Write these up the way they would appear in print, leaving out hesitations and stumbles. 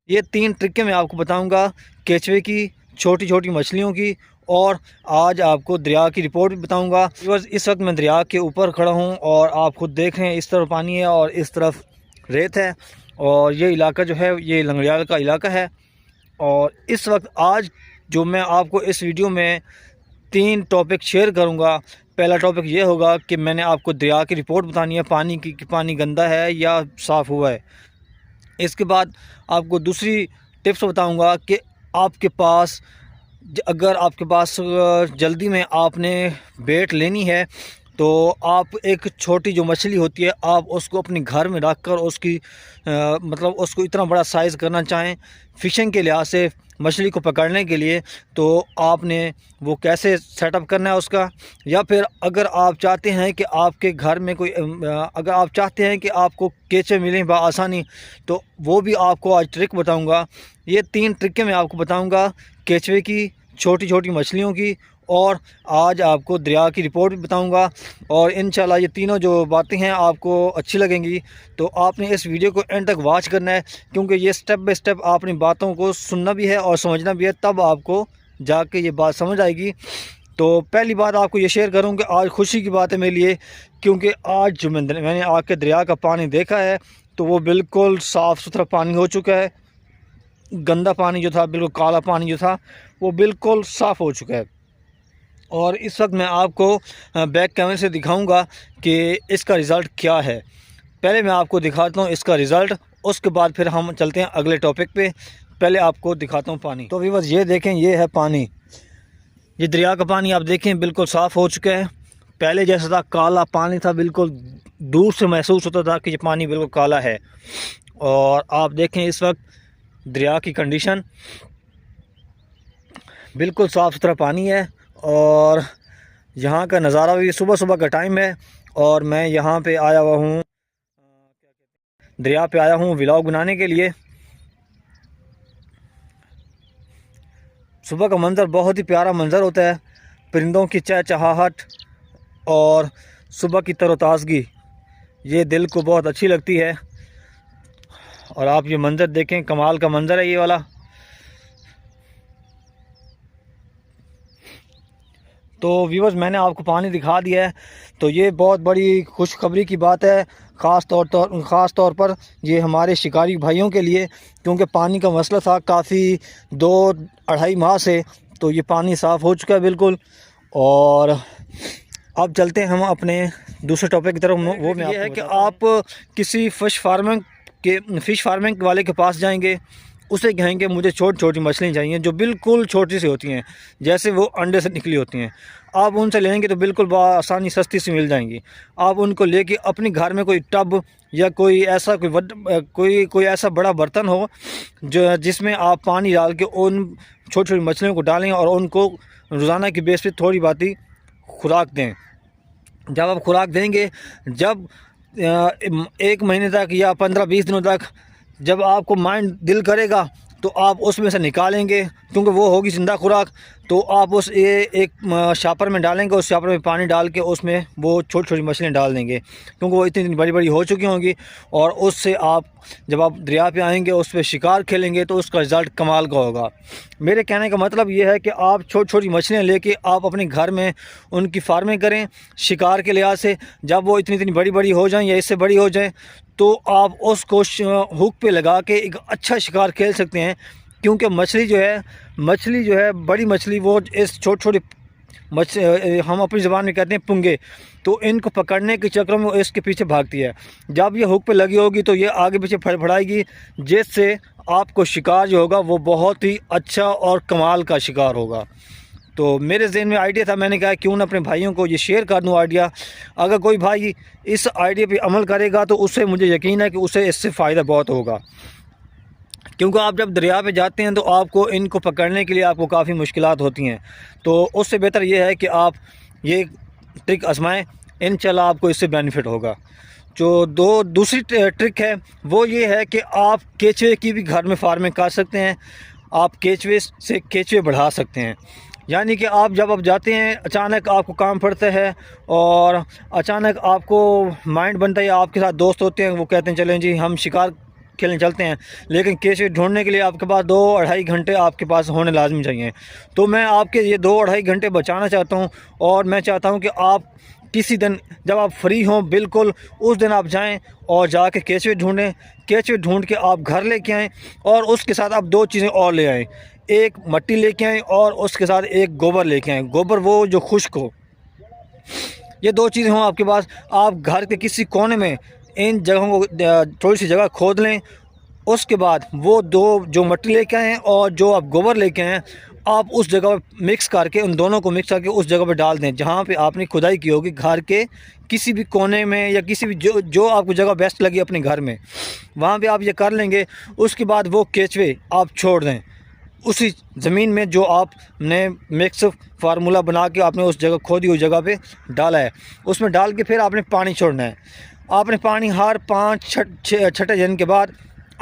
ये 3 ट्रिकें मैं आपको बताऊंगा केचवे की, छोटी छोटी मछलियों की, और आज आपको दरिया की रिपोर्ट भी बताऊंगा। बस इस वक्त मैं दरिया के ऊपर खड़ा हूं और आप खुद देख रहे हैं, इस तरफ पानी है और इस तरफ रेत है, और ये इलाका जो है ये लंगड़ियाल का इलाका है। और इस वक्त आज जो मैं आपको इस वीडियो में 3 टॉपिक शेयर करूंगा। पहला टॉपिक ये होगा कि मैंने आपको दरिया की रिपोर्ट बतानी है, पानी की कि पानी गंदा है या साफ़ हुआ है। इसके बाद आपको दूसरी टिप्स बताऊंगा कि आपके पास अगर आपके पास जल्दी में आपने बेट लेनी है तो आप एक छोटी जो मछली होती है आप उसको अपने घर में रख कर उसकी मतलब उसको इतना बड़ा साइज़ करना चाहें फ़िशिंग के लिहाज से, मछली को पकड़ने के लिए, तो आपने वो कैसे सेटअप करना है उसका। या फिर अगर आप चाहते हैं कि आपके घर में कोई अगर आप चाहते हैं कि आपको केंचे मिलें बआसानी, तो वो भी आपको आज ट्रिक बताऊंगा। ये 3 ट्रिकें मैं आपको बताऊंगा केचवे की, छोटी छोटी मछलियों की, और आज आपको दरिया की रिपोर्ट भी बताऊंगा। और इंशाल्लाह ये तीनों जो बातें हैं आपको अच्छी लगेंगी, तो आपने इस वीडियो को एंड तक वॉच करना है, क्योंकि ये स्टेप बाय स्टेप आपने बातों को सुनना भी है और समझना भी है, तब आपको जाके ये बात समझ आएगी। तो पहली बात आपको ये शेयर करूँ कि आज खुशी की बात है मेरे लिए, क्योंकि आज जो मैंने आके दरिया का पानी देखा है तो वो बिल्कुल साफ़ सुथरा पानी हो चुका है। गंदा पानी जो था, बिल्कुल काला पानी जो था, वो बिल्कुल साफ़ हो चुका है। और इस वक्त मैं आपको बैक कैमरे से दिखाऊंगा कि इसका रिज़ल्ट क्या है। पहले मैं आपको दिखाता हूँ इसका रिज़ल्ट, उसके बाद फिर हम चलते हैं अगले टॉपिक पे। पहले आपको दिखाता हूँ पानी। तो व्यूअर्स ये देखें, ये है पानी, ये दरिया का पानी आप देखें बिल्कुल साफ़ हो चुका है। पहले जैसा था काला पानी था, बिल्कुल दूर से महसूस होता था कि ये पानी बिल्कुल काला है। और आप देखें इस वक्त दरिया की कंडीशन, बिल्कुल साफ़ सुथरा पानी है। और यहाँ का नज़ारा भी, सुबह सुबह का टाइम है और मैं यहाँ पे आया हुआ हूँ, दरिया पे आया हूँ व्लॉग बनाने के लिए। सुबह का मंज़र बहुत ही प्यारा मंज़र होता है, परिंदों की चहचहाहट और सुबह की तरोताज़गी, ये दिल को बहुत अच्छी लगती है। और आप ये मंज़र देखें, कमाल का मंज़र है ये वाला। तो व्यूअर्स मैंने आपको पानी दिखा दिया है, तो ये बहुत बड़ी खुशखबरी की बात है, ख़ास तौर पर ये हमारे शिकारी भाइयों के लिए, क्योंकि पानी का मसला था काफ़ी 2-2.5 माह से। तो ये पानी साफ़ हो चुका है बिल्कुल। और अब चलते हैं हम अपने दूसरे टॉपिक की तरफ। वो में ये है कि आप किसी फ़िश फार्मिंग वाले के पास जाएंगे, उसे कहेंगे मुझे छोटी छोटी मछलियाँ चाहिए जो बिल्कुल छोटी सी होती हैं, जैसे वो अंडे से निकली होती हैं। आप उनसे लेंगे तो बिल्कुल आसानी सस्ती सी मिल जाएंगी। आप उनको लेके अपने घर में कोई टब या कोई ऐसा कोई ऐसा बड़ा बर्तन हो जो जिसमें आप पानी डाल के उन छोटी छोटी मछलियों को डालें और उनको रोज़ाना की बेस पे थोड़ी बाती खुराक दें। जब आप खुराक देंगे, जब 1 महीने तक या 15-20 दिनों तक जब आपको माइंड दिल करेगा तो आप उसमें से निकालेंगे, क्योंकि वो होगी ज़िंदा खुराक। तो आप उस एक शापर में डालेंगे, उस शापर में पानी डाल के उसमें वो छोटी छोटी मछलियाँ डाल देंगे, क्योंकि वो इतनी बड़ी बड़ी हो चुकी होंगी। और उससे आप जब आप दरिया पे आएंगे, उस पर शिकार खेलेंगे तो उसका रिज़ल्ट कमाल का होगा। मेरे कहने का मतलब ये है कि आप छोटी छोटी मछलियाँ लेके आप अपने घर में उनकी फार्मिंग करें शिकार के लिहाज से। जब वो इतनी इतनी बड़ी बड़ी हो जाएं या इससे बड़ी हो जाएं, तो आप उसको हुक पे लगा के एक अच्छा शिकार खेल सकते हैं। क्योंकि मछली जो है बड़ी मछली, वो इस छोटी छोटी हम अपनी ज़बान में कहते हैं पुंगे, तो इनको पकड़ने के चक्कर में वो इसके पीछे भागती है। जब ये हुक पे लगी होगी तो ये आगे पीछे फड़फड़ाएगी, जिससे आपको शिकार जो होगा वो बहुत ही अच्छा और कमाल का शिकार होगा। तो मेरे ज़हन में आइडिया था, मैंने कहा क्यों ना अपने भाइयों को ये शेयर कर दूँ आइडिया। अगर कोई भाई इस आइडिया पे अमल करेगा तो उससे मुझे यकीन है कि उसे इससे फ़ायदा बहुत होगा। क्योंकि आप जब दरिया पे जाते हैं तो आपको इनको पकड़ने के लिए आपको काफ़ी मुश्किलात होती हैं, तो उससे बेहतर ये है कि आप ये ट्रिक आजमाएं, इंशाल्लाह आपको इससे बेनिफिट होगा। जो दूसरी ट्रिक है वो ये है कि आप केचवे की भी घर में फार्मिंग कर सकते हैं। आप केचवे से केचवे बढ़ा सकते हैं, यानी कि आप जब आप जाते हैं, अचानक आपको काम पड़ता है और अचानक आपको माइंड बनता है, या आपके साथ दोस्त होते हैं, वो कहते हैं चलें जी हम शिकार खेलने चलते हैं, लेकिन केचुए ढूंढने के लिए आपके पास 2-2.5 घंटे आपके पास होने लाजमी चाहिए। तो मैं आपके ये 2-2.5 घंटे बचाना चाहता हूँ, और मैं चाहता हूँ कि आप किसी दिन जब आप फ्री हों बिल्कुल उस दिन आप जाएं और जाके केचुए ढूंढें। केचुए ढूंढ के आप घर लेके आएँ, और उसके साथ आप 2 चीज़ें और ले आएँ। एक मट्टी लेके आएँ और उसके साथ एक गोबर लेके आएँ, गोबर वो जो खुश्क हो। ये 2 चीज़ें हों आपके पास, आप घर के किसी कोने में इन जगहों को थोड़ी सी जगह खोद लें। उसके बाद वो 2 जो मट्टी लेके आएँ और जो आप गोबर लेके आएँ, आप उस जगह पे मिक्स करके, उन दोनों को मिक्स करके उस जगह पे डाल दें जहाँ पे आपने खुदाई की होगी। घर के किसी भी कोने में या किसी भी जो आपको जगह बेस्ट लगी अपने घर में, वहाँ पे आप ये कर लेंगे। उसके बाद वो केचुए आप छोड़ दें उसी ज़मीन में जो आपने मिक्स फार्मूला बना के आपने उस जगह खोदी हुई जगह पे डाला है। उसमें डाल के फिर आपने पानी छोड़ना है। आपने पानी हर 5-6 दिन के बाद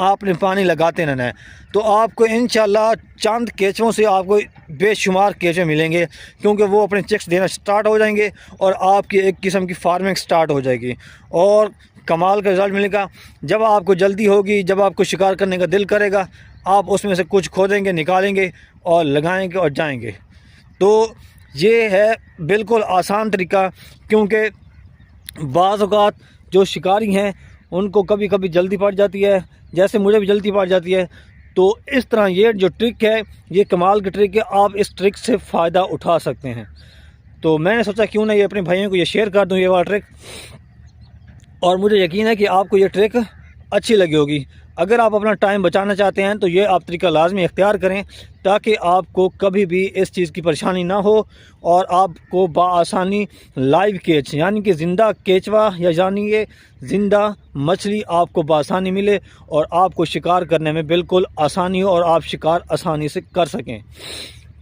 आपने पानी लगाते रहना है। तो आपको इंशाल्लाह चंद केचुओं से आपको बेशुमार केचुए मिलेंगे, क्योंकि वो अपने चिक्स देना स्टार्ट हो जाएंगे और आपकी एक किस्म की फार्मिंग स्टार्ट हो जाएगी और कमाल का रिज़ल्ट मिलेगा। जब आपको जल्दी होगी, जब आपको शिकार करने का दिल करेगा, आप उसमें से कुछ खोदेंगे, निकालेंगे और लगाएंगे और जाएंगे। तो ये है बिल्कुल आसान तरीका, क्योंकि बाज़ औक़ात जो शिकारी हैं उनको कभी कभी जल्दी पड़ जाती है, जैसे मुझे भी जल्दी पड़ जाती है। तो इस तरह ये जो ट्रिक है, ये कमाल की ट्रिक है, आप इस ट्रिक से फ़ायदा उठा सकते हैं। तो मैंने सोचा क्यों ना ये अपने भाइयों को ये शेयर कर दूँ ये वाला ट्रिक, और मुझे यकीन है कि आपको ये ट्रिक अच्छी लगी होगी। अगर आप अपना टाइम बचाना चाहते हैं तो ये आप तरीका लाजमी इख्तियार करें, ताकि आपको कभी भी इस चीज़ की परेशानी ना हो और आपको बआसानी लाइव केच यानी कि ज़िंदा केचवा या यानी कि ज़िंदा मछली आपको बआसानी मिले और आपको शिकार करने में बिल्कुल आसानी हो और आप शिकार आसानी से कर सकें।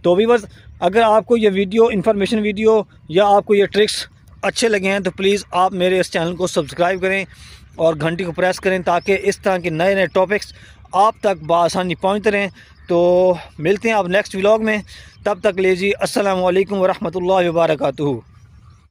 तो व्यूअर्स, अगर आपको ये वीडियो इन्फॉर्मेशन वीडियो या आपको ये ट्रिक्स अच्छे लगे हैं तो प्लीज़ आप मेरे इस चैनल को सब्सक्राइब करें और घंटी को प्रेस करें, ताकि इस तरह के नए नए टॉपिक्स आप तक बआसानी पहुंचते रहें। तो मिलते हैं आप नेक्स्ट व्लॉग में, तब तक लीजिए अस्सलामु अलैकुम व रहमतुल्लाहि व बरकातुहू।